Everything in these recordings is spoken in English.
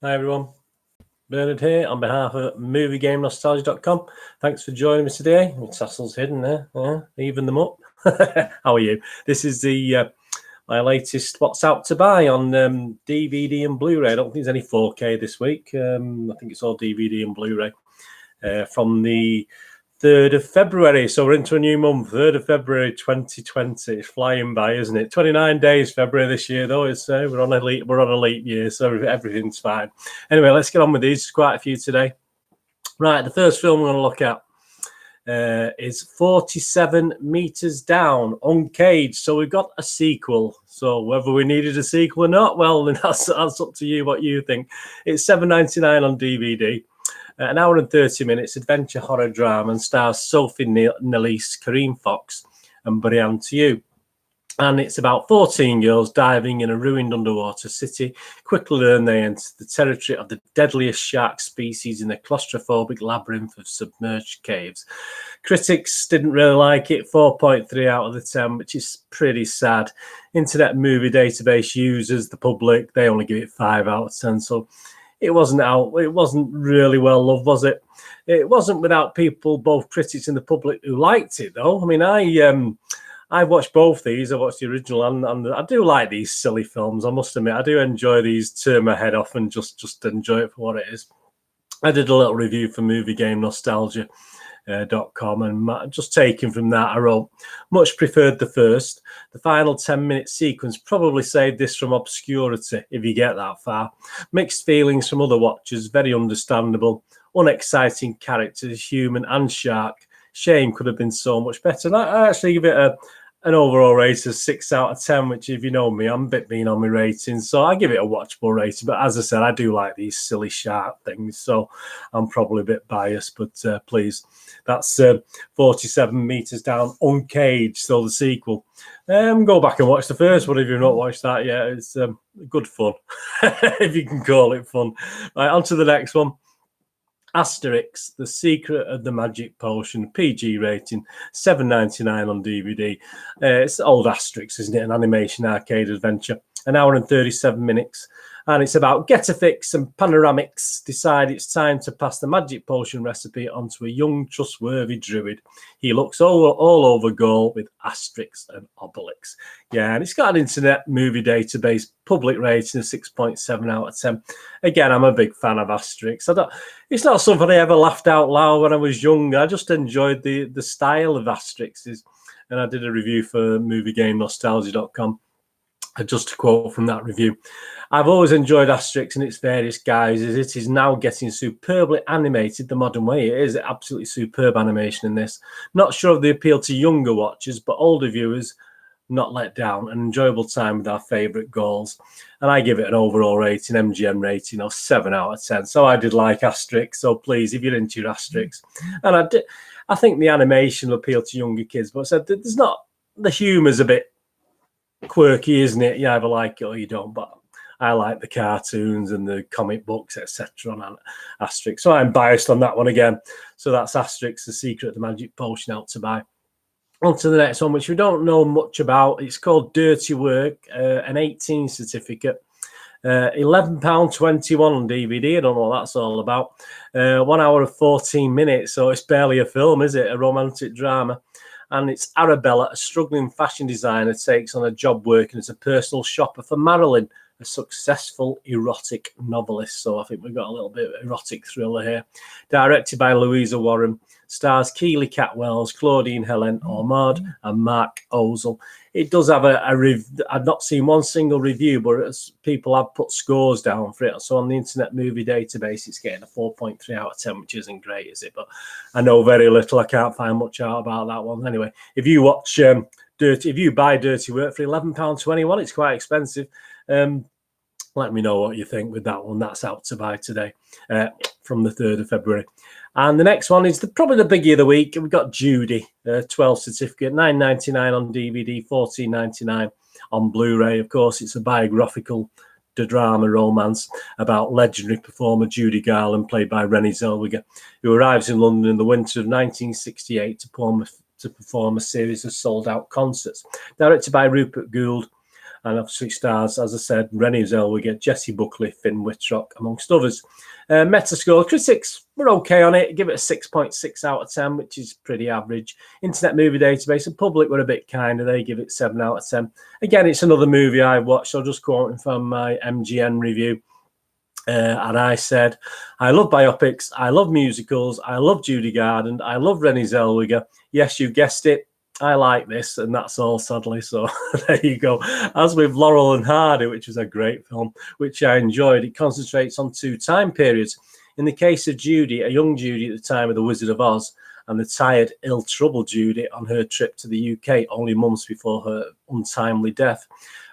Hi everyone, Bernard here on behalf of MovieGameNostalgia.com. Thanks for joining me today. My tassel's hidden there, even them up. How are you? This is the my latest what's out to buy on DVD and Blu-ray. I don't think there's any 4K this week. I think it's all DVD and Blu-ray from the 3rd of February. So we're into a new month, 3rd of February 2020. It's flying by, isn't it? 29 days February this year, though. It's we're on a leap year, so everything's fine. Anyway, let's get on with these. Quite a few today. Right, the first film we're going to look at is 47 Meters Down, Uncaged. So we've got a sequel. So whether we needed a sequel or not, well, then that's up to you what you think. It's $7.99 on DVD. An hour and 30 minutes, adventure horror drama, and stars Sophie, Nélisse, Foxx, and Brianne to you. And it's about 14 girls diving in a ruined underwater city. Quickly learn they enter the territory of the deadliest shark species in the claustrophobic labyrinth of submerged caves. Critics didn't really like it, 4.3 out of the 10, which is pretty sad. Internet Movie Database users, the public, they only give it 5 out of 10. So it wasn't really well loved, was it? It wasn't without people, both critics and the public, who liked it, though. I mean, I watched both these. I watched the original, and I do like these silly films, I must admit. I do enjoy these, turn my head off and just enjoy it for what it is. I did a little review for MovieGameNostalgia.com, and just taking from that, I wrote, much preferred the first. The final 10-minute sequence probably saved this from obscurity, if you get that far. Mixed feelings from other watchers, very understandable. Unexciting characters, human and shark. Shame could have been so much better. And I actually give it an overall rate of 6 out of 10, which, if you know me, I'm a bit mean on my ratings, so I give it a watchable rating. But as I said, I do like these silly shark things, so I'm probably a bit biased. But please, that's 47 Meters Down, Uncaged, so the sequel. Go back and watch the first one if you've not watched that yet. It's good fun, if you can call it fun. Right, on to the next one. Asterix, The Secret of the Magic Potion, PG rating, $7.99 on DVD. It's old Asterix, isn't it? An animation arcade adventure. An hour and 37 minutes. And it's about Get-A-Fix and Panoramics decide it's time to pass the magic potion recipe onto a young, trustworthy druid. He looks all over Gaul with Asterix and Obelix. Yeah, and it's got an Internet Movie Database public rating of 6.7 out of 10. Again, I'm a big fan of Asterix. It's not something I ever laughed out loud when I was young. I just enjoyed the style of Asterix. And I did a review for MovieGameNostalgia.com. Just a quote from that review. I've always enjoyed Asterix in its various guises. It is now getting superbly animated the modern way. It is absolutely superb animation in this. Not sure of the appeal to younger watchers, but older viewers not let down. An enjoyable time with our favourite Gauls. And I give it an overall rating, MGM rating of 7 out of 10. So I did like Asterix. So please, if you're into your Asterix. And I think the animation will appeal to younger kids. But I said, there's not, the humour's a bit quirky, isn't it? You either like it or you don't, but I like the cartoons and the comic books, etc. on Asterix, so I'm biased on that one again. So that's Asterix, The Secret of the Magic Potion, out to buy. On to the next one, which we don't know much about. It's called Dirty Work, an 18 certificate, £11.21 on DVD. I don't know what that's all about. 1 hour and 14 minutes, so it's barely a film, is it? A romantic drama. And it's Arabella, a struggling fashion designer, takes on a job working as a personal shopper for Marilyn, a successful erotic novelist. So I think we've got a little bit of erotic thriller here. Directed by Louisa Warren. Stars Keely Catwells, Claudine-Helene, Aumord, and Marc Ozall. It does have a review. I've not seen one single review, but people have put scores down for it. So on the Internet Movie Database, it's getting a 4.3 out of 10, which isn't great, is it? But I know very little. I can't find much out about that one. Anyway, if you watch if you buy Dirty Work for £11.21, it's quite expensive. Let me know what you think with that one. That's out to buy today from the 3rd of February. And the next one is probably the biggie of the week. We've got Judy, 12 certificate, $9.99 on DVD, $14.99 on Blu-ray. Of course, it's a biographical drama romance about legendary performer Judy Garland, played by Renée Zellweger, who arrives in London in the winter of 1968 to perform a series of sold-out concerts. Directed by Rupert Gould, And obviously it stars, as I said, Renée Zellweger, Jessie, Buckley, Finn Wittrock, amongst others. Metascore, critics were okay on it. Give it a 6.6 out of 10, which is pretty average. Internet Movie Database and public were a bit kinder. They give it 7 out of 10. Again, it's another movie I watched. I'll just quote from my MGN review. And I said, I love biopics. I love musicals. I love Judy Garland. I love Renée Zellweger. Yes, you guessed it. I like this, and that's all, sadly. So there you go. As with Laurel and Hardy, which was a great film, which I enjoyed, it concentrates on 2 time periods. In the case of Judy, a young Judy at the time of The Wizard of Oz, and the tired, ill-troubled Judy on her trip to the UK only months before her untimely death.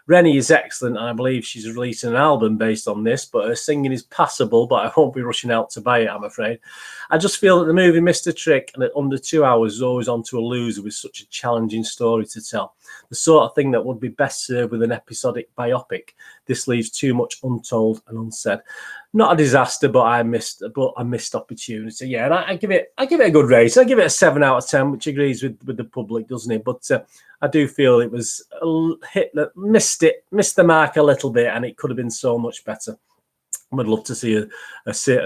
Renée is excellent, and I believe she's releasing an album based on this, but her singing is passable, but I won't be rushing out to buy it, I'm afraid. I just feel that the movie missed a trick, and that under 2 hours is always on to a loser with such a challenging story to tell. The sort of thing that would be best served with an episodic biopic. This leaves too much untold and unsaid. Not a disaster, but a missed opportunity. Yeah, and I give it a good rating. I give it a 7 out of 10, which agrees with the public, doesn't it? But I do feel it was missed the mark a little bit, and it could have been so much better. I'd love to see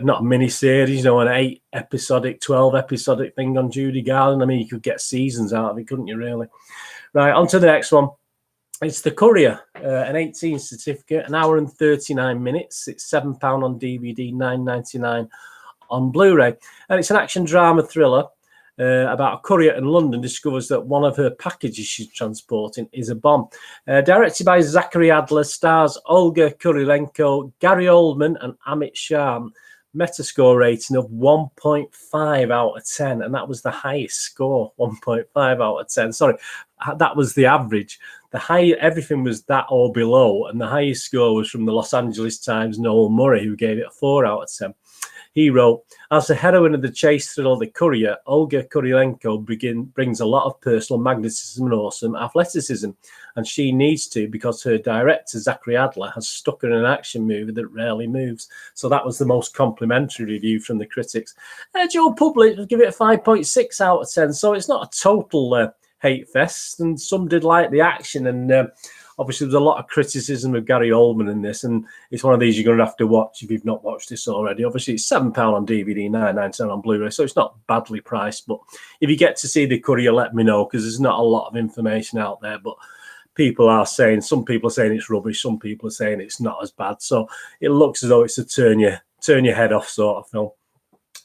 not a mini series, an 8 episodic, 12 episodic thing on Judy Garland. I mean, you could get seasons out of it, couldn't you? Really? Right, on to the next one. It's The Courier, an 18 certificate, 1 hour and 39 minutes. It's £7 on DVD, $9.99 on Blu-ray. And it's an action drama thriller about a courier in London discovers that one of her packages she's transporting is a bomb. Directed by Zachary Adler, stars Olga Kurylenko, Gary Oldman and Amit Shah. Metascore rating of 1.5 out of 10, and that was the highest score, 1.5 out of 10. Sorry, that was the average. Everything was that or below, and the highest score was from the Los Angeles Times' Noel Murray, who gave it a 4 out of 10. He wrote, as the heroine of the chase thriller The Courier, Olga Kurylenko brings a lot of personal magnetism and awesome athleticism, and she needs to because her director, Zachary Adler, has stuck her in an action movie that rarely moves. So that was the most complimentary review from the critics. Joe Public will give it a 5.6 out of 10, so it's not a total hate fest, and some did like the action, and obviously, there's a lot of criticism of Gary Oldman in this, and it's one of these you're going to have to watch if you've not watched this already. Obviously, it's £7 on DVD, $9.99 on Blu-ray, so it's not badly priced. But if you get to see The Courier, let me know, because there's not a lot of information out there. But some people are saying it's rubbish, some people are saying it's not as bad. So it looks as though it's a turn your head off sort of film.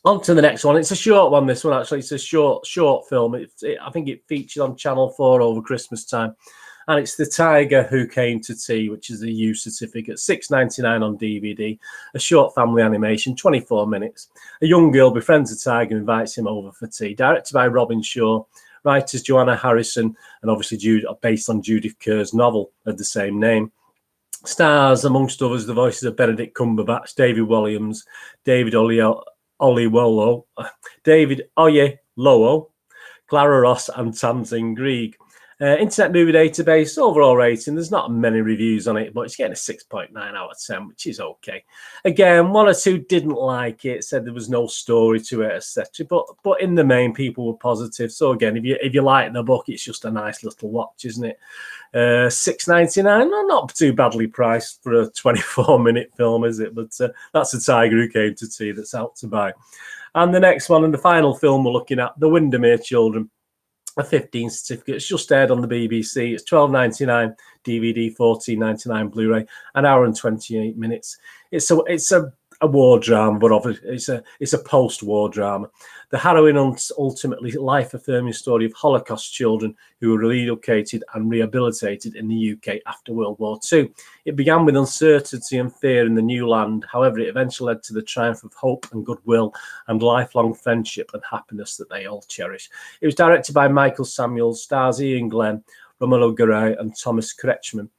On to the next one. It's a short one, this one, actually. It's a short film. I think it featured on Channel 4 over Christmas time. And it's The Tiger Who Came to Tea, which is a U certificate, $6.99 on DVD, a short family animation, 24 minutes. A young girl befriends a tiger and invites him over for tea. Directed by Robin Shaw, writers Joanna Harrison, and obviously based on Judith Kerr's novel of the same name. Stars, amongst others, the voices of Benedict Cumberbatch, David Walliams, David Oyelowo, Clara Ross, and Tamsin Greig. Internet Movie Database, overall rating, there's not many reviews on it, but it's getting a 6.9 out of 10, which is okay. Again, 1 or 2 didn't like it, said there was no story to it, etc. But in the main, people were positive. So again, if you like the book, it's just a nice little watch, isn't it? $6.99, not too badly priced for a 24-minute film, is it? But that's The Tiger Who Came to Tea that's out to buy. And the next one, and the final film we're looking at, The Windermere Children. A 15 certificate. It's just aired on the BBC. It's $12.99 DVD, $14.99 Blu-ray, 1 hour and 28 minutes. It's a war drama, but obviously it's a post-war drama. The harrowing, ultimately life-affirming story of Holocaust children who were relocated and rehabilitated in the UK after World War II. It began with uncertainty and fear in the new land. However, it eventually led to the triumph of hope and goodwill and lifelong friendship and happiness that they all cherish. It was directed by Michael Samuels, stars Ian Glenn, Romulo Garay, and Thomas Kretschmann.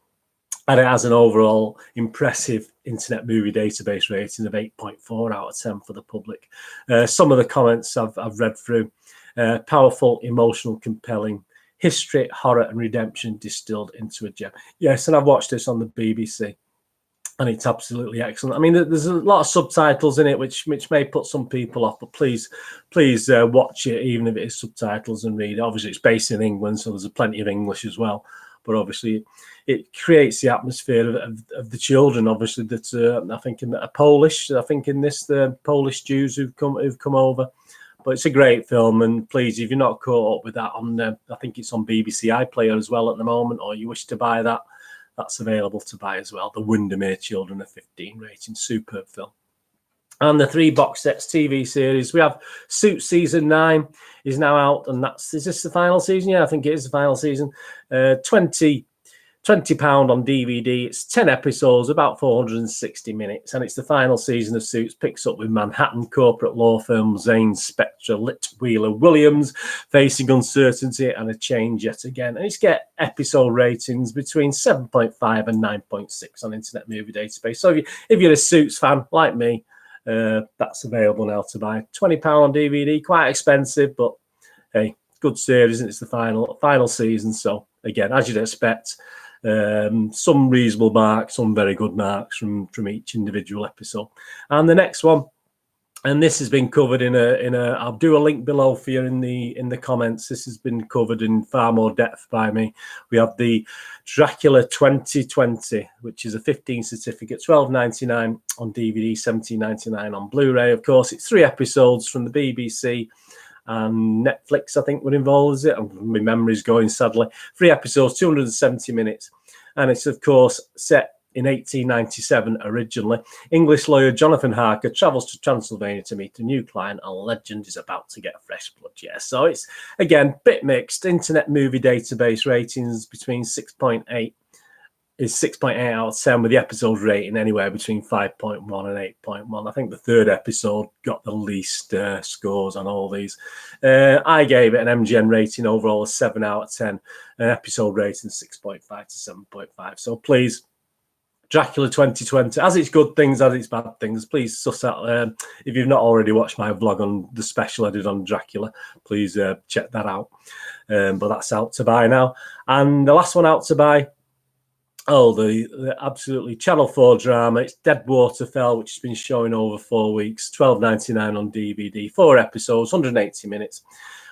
And it has an overall impressive Internet Movie Database rating of 8.4 out of 10 for the public. Some of the comments I've read through. Powerful, emotional, compelling. History, horror, and redemption distilled into a gem. Yes, and I've watched this on the BBC. And it's absolutely excellent. I mean, there's a lot of subtitles in it, which may put some people off. But please watch it, even if it is subtitles, and read it. Obviously, it's based in England, so there's plenty of English as well. but obviously it creates the atmosphere of the children. Obviously, that I think are Polish. I think in this the Polish Jews who've come over. But it's a great film, and please, if you're not caught up with that on, I think it's on BBC iPlayer as well at the moment, or you wish to buy that, that's available to buy as well. The Windermere Children, a 15 rating, superb film. And the 3 box sets TV series, we have Suits season 9 is now out, and is this the final season? Yeah, I think it is the final season. £20 on DVD. It's 10 episodes, about 460 minutes, and it's the final season of Suits. Picks up with Manhattan corporate law firm Zane Spectre Litwheeler Walliams facing uncertainty and a change yet again. And it's get episode ratings between 7.5 and 9.6 on Internet Movie Database. So if you're a Suits fan like me, that's available now to buy. £20 on DVD, quite expensive, but hey, good series, and it's the final season. So again, as you'd expect, some reasonable marks, some very good marks from each individual episode. And the next one, and this has been covered in a I'll do a link below for you in the comments. This has been covered in far more depth by me. We have the Dracula 2020, which is a 15 certificate, $12.99 on DVD, $17.99 on Blu-ray. Of course, it's 3 episodes from the BBC and Netflix, I think, were involved, is it? My memory's going, sadly. 3 episodes, 270 minutes. And it's, of course, set in 1897 originally. English lawyer Jonathan Harker travels to Transylvania to meet a new client, and legend is about to get fresh blood. Yeah, so it's, again, bit mixed. Internet Movie Database ratings between 6.8 is 6.8 out of 10, with the episode rating anywhere between 5.1 and 8.1. I think the 3rd episode got the least scores on all these. I gave it an MGN rating overall of 7 out of 10, an episode rating 6.5 to 7.5. So please, Dracula 2020, as its good things, as its bad things, please suss out. If you've not already watched my vlog on the special I did on Dracula, please check that out. But that's out to buy now. And the last one out to buy, the absolutely Channel 4 drama. It's Deadwater Fell, which has been showing over 4 weeks, $12.99 on DVD, 4 episodes, 180 minutes.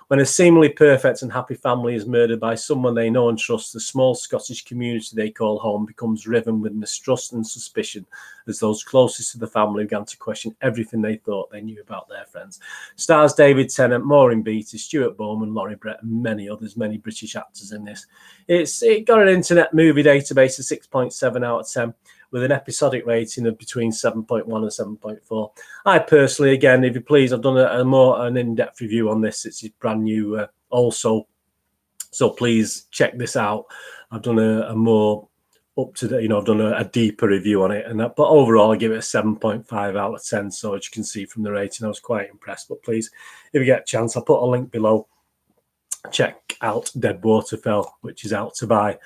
When a seemingly perfect and happy family is murdered by someone they know and trust, the small Scottish community they call home becomes riven with mistrust and suspicion as those closest to the family began to question everything they thought they knew about their friends. Stars David Tennant, Maureen Beattie, Stuart Bowman, Laurie Brett, and many others, many British actors in this. It got an Internet Movie Database of 6.7 out of 10. With an episodic rating of between 7.1 and 7.4. I personally, again, if you please, I've done an in-depth review on this. It's brand new also, so please check this out. I've done a more up to date, I've done a deeper review on it, but overall I give it a 7.5 out of 10. So as you can see from the rating, I was quite impressed. But please, if you get a chance, I'll put a link below. Check out Deadwater Fell, which is out to buy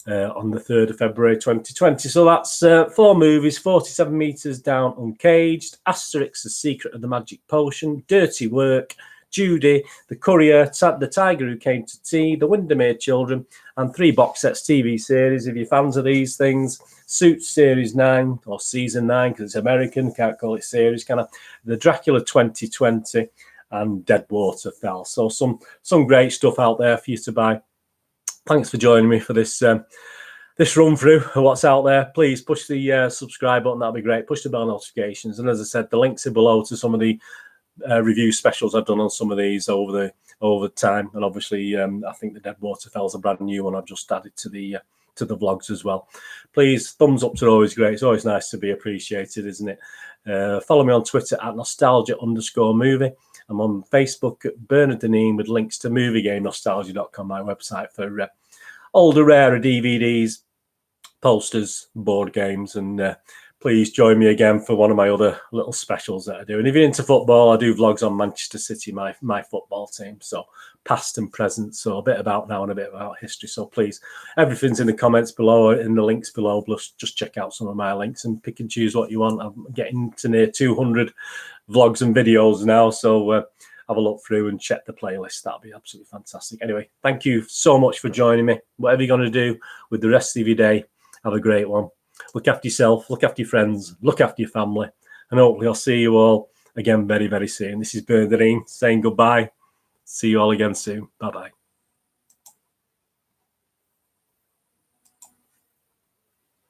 on the 3rd of February 2020. So that's 4 movies: 47 Meters Down, Uncaged, Asterix, The Secret of the Magic Potion, Dirty Work, Judy, The Courier, The Tiger Who Came to Tea, The Windermere Children, and 3 box sets TV series. If you're fans of these things, Suits Series 9, or Season 9, because it's American, can't call it series, kind of. The Dracula 2020, and Deadwater Fell. So some great stuff out there for you to buy. Thanks for joining me for this this run through of what's out there. Please push the subscribe button. That'll be great. Push the bell notifications. And as I said, the links are below to some of the review specials I've done on some of these over time. And obviously, I think the Deadwater Fell's a brand new one I've just added to the vlogs as well. Please, thumbs ups are always great. It's always nice to be appreciated, isn't it? Follow me on Twitter at nostalgia_movie. I'm on Facebook at Bernard with links to moviegamenostalgia.com, my website for older, rarer DVDs, posters, board games, and please join me again for one of my other little specials that I do. And if you're into football, I do vlogs on Manchester City, my football team, so past and present, so a bit about now and a bit about history. So please, everything's in the comments below, in the links below, plus just check out some of my links and pick and choose what you want. I'm getting to near 200 vlogs and videos now, so have a look through and check the playlist. That'll be absolutely fantastic. Anyway, thank you so much for joining me. Whatever you're going to do with the rest of your day, have a great one. Look after yourself, look after your friends, look after your family, and hopefully I'll see you all again very, very soon. This is Bernard saying goodbye. See you all again soon. Bye-bye.